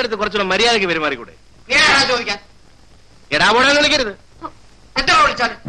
അടുത്ത് കുറച്ചുകൂടെ മര്യാദയ്ക്ക് പെരുമാറിക്കൂടെ? നീ ആരാ ചോദിക്കാൻ? എടാ പോടാന്ന് വിളിക്കരുത്. എത്ര വിളിച്ചാലും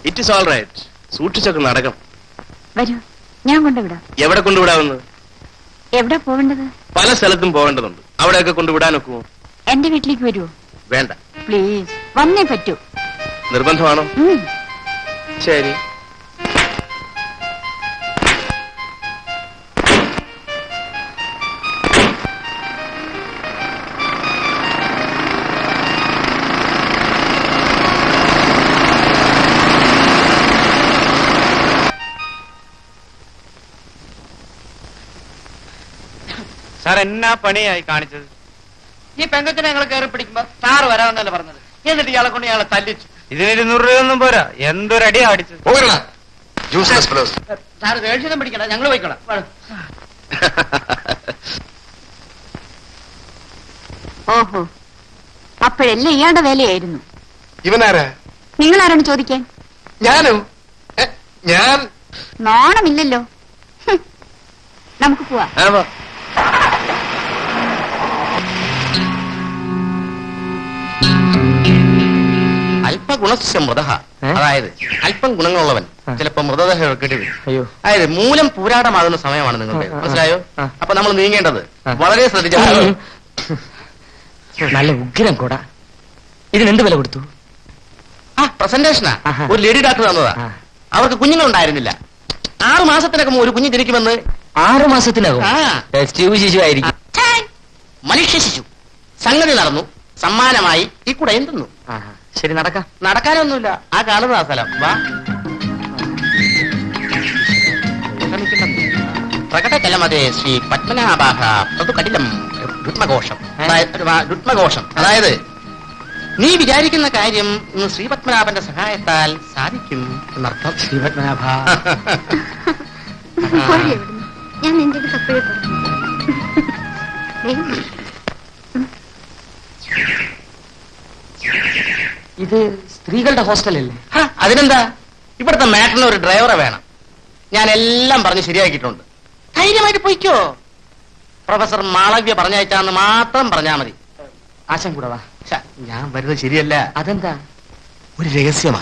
ഇറ്റ് ഈസ് ഓൾ റൈറ്റ്. സൂക്ഷിച്ചൊക്കെ നടക്കണം. വരൂ, ഞാൻ കൊണ്ടുവിടാം. എവിടെ കൊണ്ടുവിടാവുന്നത്? എവിടെ പോവേണ്ടത്? പല സ്ഥലത്തും പോകേണ്ടതുണ്ട്. അവിടെയൊക്കെ കൊണ്ടുവിടാനൊക്കുമോ? എന്റെ വീട്ടിലേക്ക് വരുമോ? വേണ്ട, പ്ലീസ്. വന്നേ പറ്റൂ. നിർബന്ധമാണോ? ശരി. സാർ എന്നാ പണിയായി കാണിച്ചത്? ഈ പെങ്കച്ചിനെ ഞങ്ങൾ കയറി പിടിക്കുമ്പോ സാറ് വരാമെന്നല്ല പറഞ്ഞത്. എന്നിട്ട് ഇയാളെ കൊണ്ട് ഞങ്ങളെ തല്ലിച്ചു. ഇതിന് 200 രൂപയൊന്നും പോരാ. എന്തൊരടിയാ അടിച്ചത്. സാറ് ദേഷ്യം പിടിക്കണ്ട, ഞങ്ങൾ പോയിക്കോളാം. ഓഹോ, അപ്പോഴെല്ലാം ഇയാളുടെ വേലയായിരുന്നു. ഇവനാരാ? നിങ്ങൾ ആരാണ് ചോദിക്കാൻ? ഞാനോ? ഞാൻ നാണമില്ലല്ലോ. നമുക്ക് പോവാം. അല്പഗുണസ്യ മൃത, അതായത് അല്പം ഗുണങ്ങളുള്ളവൻ ചിലപ്പോ മൃതദേഹം എടുക്കേണ്ടി വരും. അതായത് മൂലം പൂരാടമാകുന്ന സമയമാണ് നിങ്ങൾക്ക്. മനസ്സിലായോ? അപ്പൊ നമ്മൾ നീങ്ങേണ്ടത് വളരെ ശ്രദ്ധിച്ചാൽ. നല്ല ഉഗ്രം കൂടാ. ഇതിനെന്ത് വില കൊടുത്തു? പ്രസന്റേഷനാ. ഒരു ലേഡി ഡോക്ടർ തന്നതാ. അവർക്ക് കുഞ്ഞുങ്ങളുണ്ടായിരുന്നില്ല. 6 മാസത്തിനകം ഒരു കുഞ്ഞ് ജനിക്കുമെന്ന്. 6 മാസത്തിനകം? ശിശു ആയിരിക്കും. മനുഷ്യ ശിശു. സംഗതി നടന്നു. സമ്മാനമായി ഈ കൂടെ എന്തെന്നു. ശരി, നടക്കാം. നടക്കാനൊന്നുമില്ല. ആ കാണുന്ന ആ സ്ഥലം. വാ. പ്രകടകലമതേ ശ്രീ പത്മനാഭാഹ പ്രതുകടിലം രുത്മഘോഷം. രുത്മഘോഷം അതായത് നീ വിചാരിക്കുന്ന കാര്യം ഇന്ന് ശ്രീപത്മനാഭന്റെ സഹായത്താൽ സാധിക്കും എന്നർത്ഥം. ശ്രീപത്മനാഭ, ഞാൻ നിന്റെ അടുത്ത് ഇത് സ്ത്രീകളുടെ ഹോസ്റ്റലല്ലേ? അതിനെന്താ, ഇവിടുത്തെ മാറ്ററിന് ഒരു ഡ്രൈവറെ വേണം. ഞാൻ എല്ലാം പറഞ്ഞ് ശരിയാക്കിയിട്ടുണ്ട്. ധൈര്യമായിട്ട് പോയിക്കോ. പ്രൊഫസർ മാളവ്യ പറഞ്ഞയച്ചാന്ന് മാത്രം പറഞ്ഞാ മതി. ആശം കൂടെ വാ. ഞാൻ വരുന്നത് ശരിയല്ല. അതെന്താ? ഒരു രഹസ്യമാ,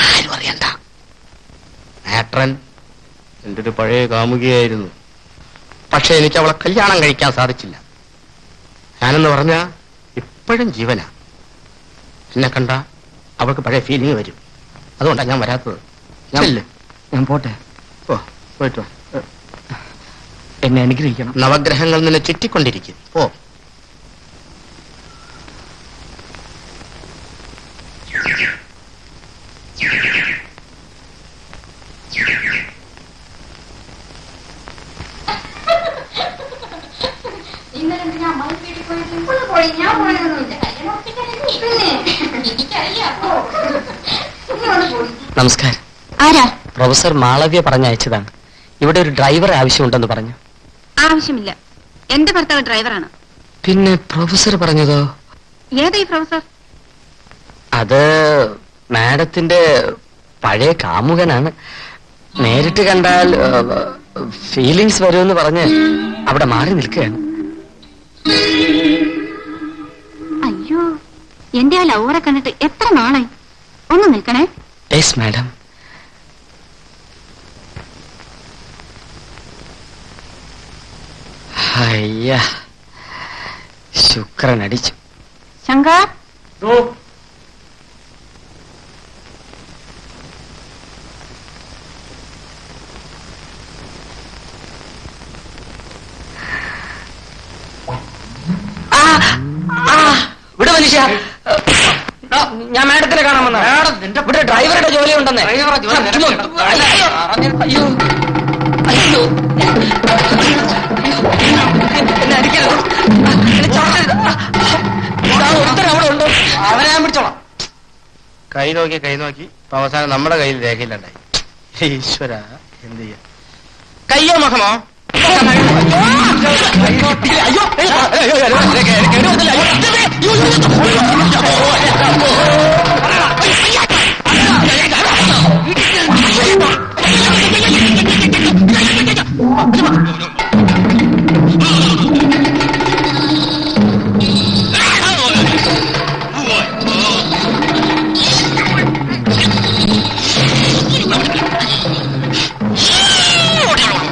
ആരും അറിയണ്ട. മാട്രൻ എന്റെ ഒരു പഴയ കാമുകിയായിരുന്നു. പക്ഷെ എനിക്ക് അവളെ കല്യാണം കഴിക്കാൻ സാധിച്ചില്ല. ഞാനെന്ന് പറഞ്ഞ ഇപ്പോഴും ജീവനാ. എന്നെ കണ്ട അവൾക്ക് പഴയ ഫീലിംഗ് വരും. അതുകൊണ്ടാണ് ഞാൻ വരാത്തത്. ഞാൻ പോട്ടെ. പോയിട്ട് എന്നെ അനുഗ്രഹിക്കണം. നവഗ്രഹങ്ങൾ നിന്നെ ചുറ്റിക്കൊണ്ടിരിക്കും. ഓ, ഞാൻ പോയൊന്നുമില്ല. കല്യാണം ഉറപ്പിക്കാനല്ലേ? എനിക്കറിയാം. നമസ്കാരം. ആരാ? പ്രൊഫസർ മാളവ്യ പറഞ്ഞയച്ചതാണ്. ഇവിടെ ഒരു ഡ്രൈവർ ആവശ്യമുണ്ടെന്ന് പറഞ്ഞു. ആവശ്യമില്ല. എന്റെ ഭർത്താവ് ഡ്രൈവറാണ്. പിന്നെ പ്രൊഫസർ പറഞ്ഞതോ? ഏതാ ഈ പ്രൊഫസർ? അത് മാഡത്തിന്റെ പഴയ കാമുകനാണ്. നേരിട്ട് കണ്ടാൽ ഫീലിങ്സ് വരുമെന്ന് പറഞ്ഞ് അവിടെ മാറി നിൽക്കുകയാണ്. അയ്യോ, എന്റെ ആ ലവറെ കണ്ടിട്ട് എത്ര നാളായി. ഒന്ന് നിൽക്കണേ. Yes madam. അയ്യ, ശുക്രൻ അടിച്ചു. ശങ്കർ, ഇവിടെ മനുഷ്യ, ഞാൻ മാഡത്തിനെ കാണാൻ വന്ന. ഇവിടെ ഡ്രൈവറുടെ ജോലി ഉണ്ടെന്ന്. അയ്യോ അയ്യോ, എന്നെ അടിക്കരുത്. എന്നെ ചവിട്ടരുത്. ഒരുത്തരം അവിടെ ഉണ്ട്, അവനെ ഞാൻ പിടിച്ചോളാം. കൈ നോക്കി ഇപ്പൊ അവസാനം നമ്മുടെ കയ്യിൽ രേഖയിലുണ്ടായി. ഈശ്വര, എന്ത് ചെയ്യാ? കയ്യോ മുഖമോ?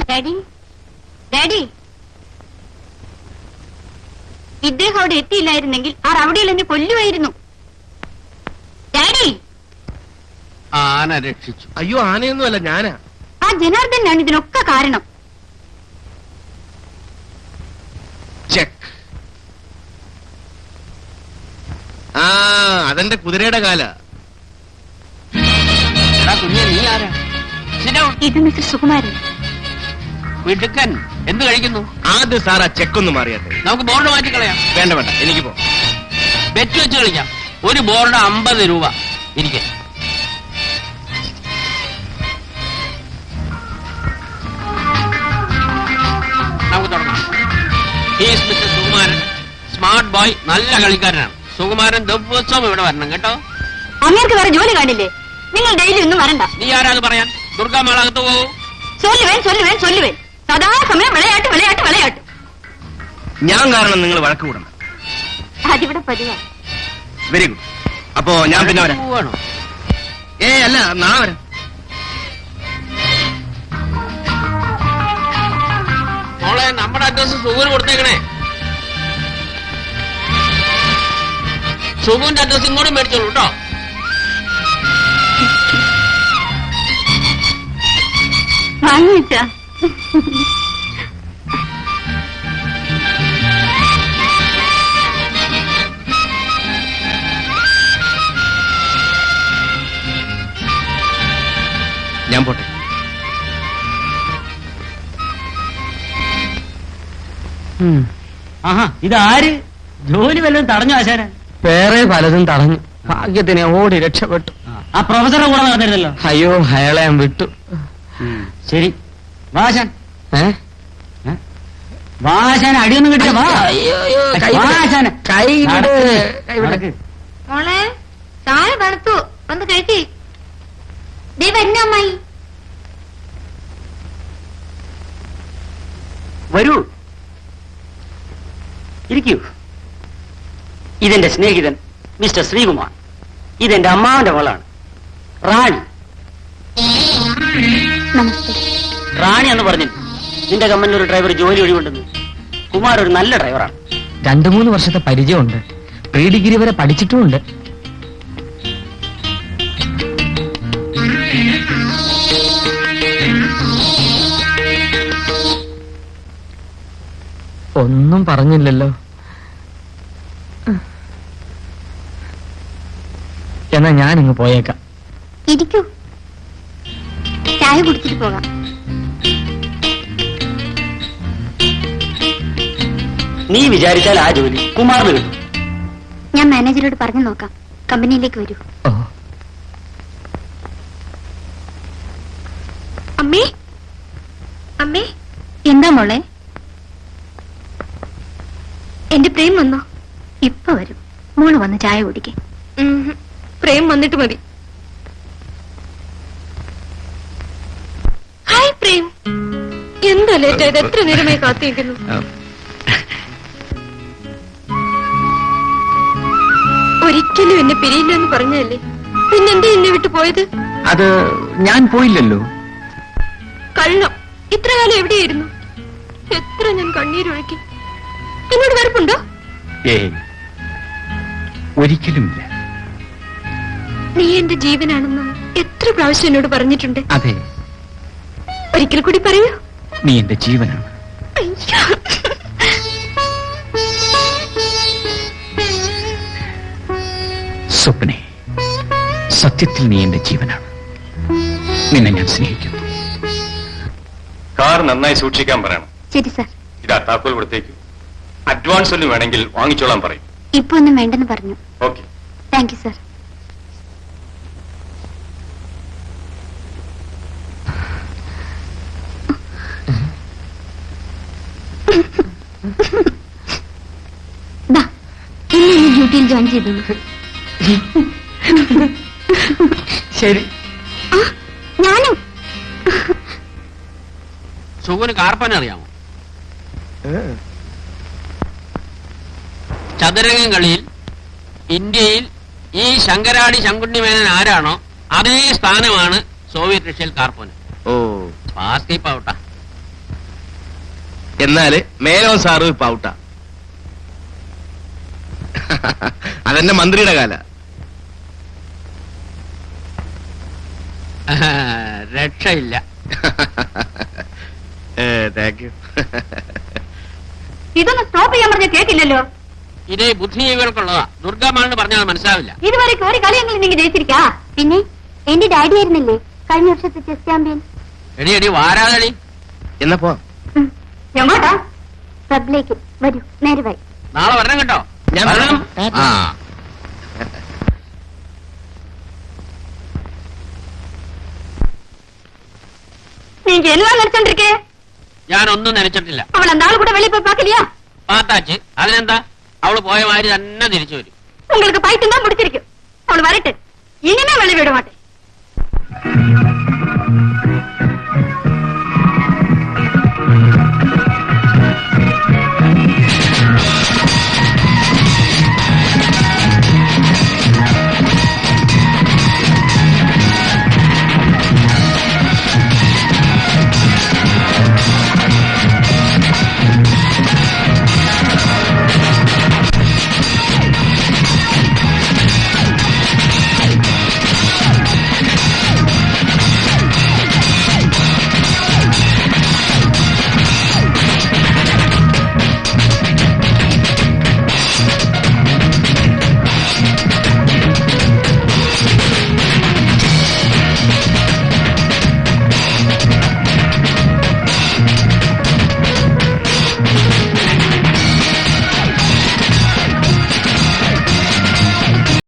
ഡാഡി, ഡാഡി, ഇദ്ദേഹം അവിടെ എത്തിയില്ലായിരുന്നെങ്കിൽ ആ റൗഡിയിൽ എന്നെ കൊല്ലുമായിരുന്നു. ഡാഡി, ആന രക്ഷിച്ചു. അയ്യോ, ആനയൊന്നുമല്ല, ഞാനാ. ആ ജനാർദ്ദനാണ് ഇതിനൊക്കെ കാരണം. ചെക്ക്. ആ, അതെന്റെ കുതിരയുടെ കാല. കുഞ്ഞെ, നീ ആരാ? ഇത് മിസ്റ്റർ സുകുമാരൻ. വീട്ടുക്കൻ എന്ത് കഴിക്കുന്നു? ആദ്യം സാറാ ചെക്കൊന്ന് മാറിയാട്ടെ. നമുക്ക് ബോർഡ് മാറ്റിക്കളയാം. വേണ്ട വേണ്ട, എനിക്ക് പോ. ബെറ്റ് വെച്ച് കളിക്കാം. ഒരു ബോർഡ് 50 രൂപ. ഇരിക്കെ. നമുക്ക് തുടങ്ങാം. He's mister Sukumaran, smart boy, നല്ല കളിക്കാരനാണ്. സുകുമാരൻ ദിവസവും ഇവിടെ വരണം കേട്ടോ. അങ്ങേർക്ക് വേറെ ജോലി കാണില്ലേ? നിങ്ങൾ ഡെയിലി ഒന്നും വരണ്ട. നീ ആരാന്ന് പറയാൻ? ദുർഗാമേളകത്ത് പോകൂ. ചൊല്ലുവേൻ സദാസമയം വിളയാട്ട് വിളയാട്ട് വിളയാട്ട്. ഞാൻ കാരണം നിങ്ങൾ വഴക്ക് കൂടണം. അതിവിടെ പതിവാ. Very good. അപ്പോ ഞാൻ പിന്നെ വരാം. പോവാണോ? അല്ല, നാളെ വരാം. മോളെ, നമ്മുടെ അഡ്രസ് സുഖുവിന് കൊടുത്തേക്കണേ. സുഖുവിന്റെ അഡ്രസ് ഇങ്ങോട്ടും മേടിച്ചോളൂ കേട്ടോ. വാങ്ങി വെച്ചാ. ഞാൻ പോട്ടെ. ആഹാ, ഇതാര്? ജോലി വല്ലതും തടഞ്ഞു ആശാന? വേറെ പലതും തടഞ്ഞു. ഭാഗ്യത്തിന് ഓടി രക്ഷപ്പെട്ടു. ആ പ്രൊഫസറുടെ കൂടെ നടന്നിരുന്നല്ലോ. അയ്യോ, അയാളെ ഞാൻ വിട്ടു. ശരി, വാശാൻ. ഏ? വാശാൻ, അടിയൊന്നും കിട്ടിയ വാ. വാശാൻ, കൈ വിട്. നടക്ക്. മോളെ, ചായ തണുത്തു, വന്ന് കഴിച്ചേ. ദേ വരുന്ന അമ്മായി. വരൂ, ഇരിക്കൂ. ഇതെന്റെ സ്നേഹിതൻ മിസ്റ്റർ ശ്രീകുമാർ. ഇതെന്റെ അമ്മാവന്റെ മകളാണ് റാണി. നമസ്തേ. റാണി എന്ന് പറഞ്ഞു നിന്റെ കമ്പനിയിൽ ഒരു ഡ്രൈവർ ജോലി ഒഴിവുണ്ടെന്ന്. കുമാർ ഒരു നല്ല ഡ്രൈവറാണ്. 2-3 വർഷത്തെ പരിചയമുണ്ട്. പ്രീ ഡിഗ്രി വരെ പഠിച്ചിട്ടുമുണ്ട്. ഒന്നും പറഞ്ഞില്ലല്ലോ. എന്നാ ഞാനിങ്ങ് പോയേക്കാം. ഇരിക്കൂ, ചായ കുടിച്ചിട്ട് പോകാം. നീ വിചാരിച്ചാൽ ആ ജോലി കുമാറിന് കിട്ടും. ഞാൻ മാനേജരോട് പറഞ്ഞു നോക്കാം. കമ്പനിയിലേക്ക് വരൂ. അമ്മേ, അമ്മേ. എന്താ മോളെ? എന്റെ പ്രേം വന്നോ? ഇപ്പൊ വരും. മോള് വന്ന് ചായ കുടിക്കേ. പ്രേം വന്നിട്ട് മതി. ഹായ് പ്രേം, എന്താ ലേറ്റ് ആയത്? എത്ര നേരമായി കാത്തിരിക്കുന്നു. ഒരിക്കലും എന്നെ പിരിയില്ല എന്ന് പറഞ്ഞല്ലേ, പിന്നെന്താ എന്നെ വിട്ടു പോയത്? അത് ഞാൻ പോയില്ലല്ലോ. കള്ളം. ഇത്ര കാലം എവിടെയായിരുന്നു? എത്ര ഞാൻ കണ്ണീരൊഴുക്കി. എന്നോട് വെറുപ്പുണ്ടോ? ഒരിക്കലുമില്ല. നീ എന്റെ ജീവനാണെന്ന് എത്ര പ്രാവശ്യം എന്നോട് പറഞ്ഞിട്ടുണ്ട്. അതെ, ഒരിക്കൽ കൂടി പറയൂ. നീ എന്റെ ജീവനാണ്. അയ്യോ. സ്വപ്നെ, സത്യത്തിൽ നീ എന്റെ ജീവനാണ്. നിന്നെ ഞാൻ സ്നേഹിക്കുന്നു. കാർ നന്നായി സൂക്ഷിക്കാൻ പറയണം. ശരി സാർ. ഇതാ താക്കോൽ കൊടുത്തേക്കും. അഡ്വാൻസ് ഒന്നും വേണമെങ്കിൽ വാങ്ങിച്ചോളാൻ പറയും. ഇപ്പൊ ഒന്നും വേണ്ടെന്ന് പറഞ്ഞു. ഓക്കെ. Thank you sir. ഇന്ന് ഡ്യൂട്ടിയിൽ ജോയിൻ ചെയ്തു. ശരി. ഞാനും. സുഖന് കാർപ്പൻ അറിയാമോ? ചതുരംഗം കളിയിൽ ഇന്ത്യയിൽ ഈ ശങ്കരാടി ശങ്കുണ്ണി മേനൻ ആരാണോ അതേ സ്ഥാനമാണ് സോവിയറ്റ് റഷ്യയിൽ കാർപ്പന്. ഓ, ഫാസ്റ്റ് കീപ്പ് ഔട്ടാ. എന്നാല് മേനോൻ സാറ് ഇപ്പൊ ഔട്ടാ. അതെന്നെ മന്ത്രിയുടെ കാല. രക്ഷയില്ല. Thank you. ഇതൊന്ന് സ്റ്റോപ്പ് ചെയ്യാൻ പറഞ്ഞ കേട്ടില്ലല്ലോ. ഇത് ബുദ്ധിജീവികൾക്കുള്ളതാ. ദുർഗാമാണെന്ന് പറഞ്ഞാൽ മനസ്സിലാവില്ല. ഇതുവരെ ഒരു കളിയെങ്കിലും നിങ്ങൾ ജയിച്ചിരിക്കാ. പിന്നെ എന്റെ ഡാഡി ആയിരുന്നില്ലേ കഴിഞ്ഞ വർഷത്തെ ചെസ് ചാമ്പ്യൻ. എടി എടി വാരാതടി. എന്നാ പോ. എങ്ങോട്ടാ? ക്ലബിലേക്ക് വരൂ. നേരെ വൈ. നാളെ വരണം കേട്ടോ. ഞാൻ വരണം. ആ. நீங்க எல்லாம் நினைச்சோண்டிருக்கே. ഞാനൊന്നും നനച്ചിട്ടില്ല. அவள அந்த ஆளு கூட வெளியே போய் பாக்கலையா? പാത്താച്ച് അതിനെന്താ, അവള് പോയ മാതിരി തന്നെ തിരിച്ചു വരും. உங்களுக்கு பைத்தியம் தான் முடிச்சிருக்கு. அவள் வரட்டு. இனிமே வெளியே விட மாட்டேன்.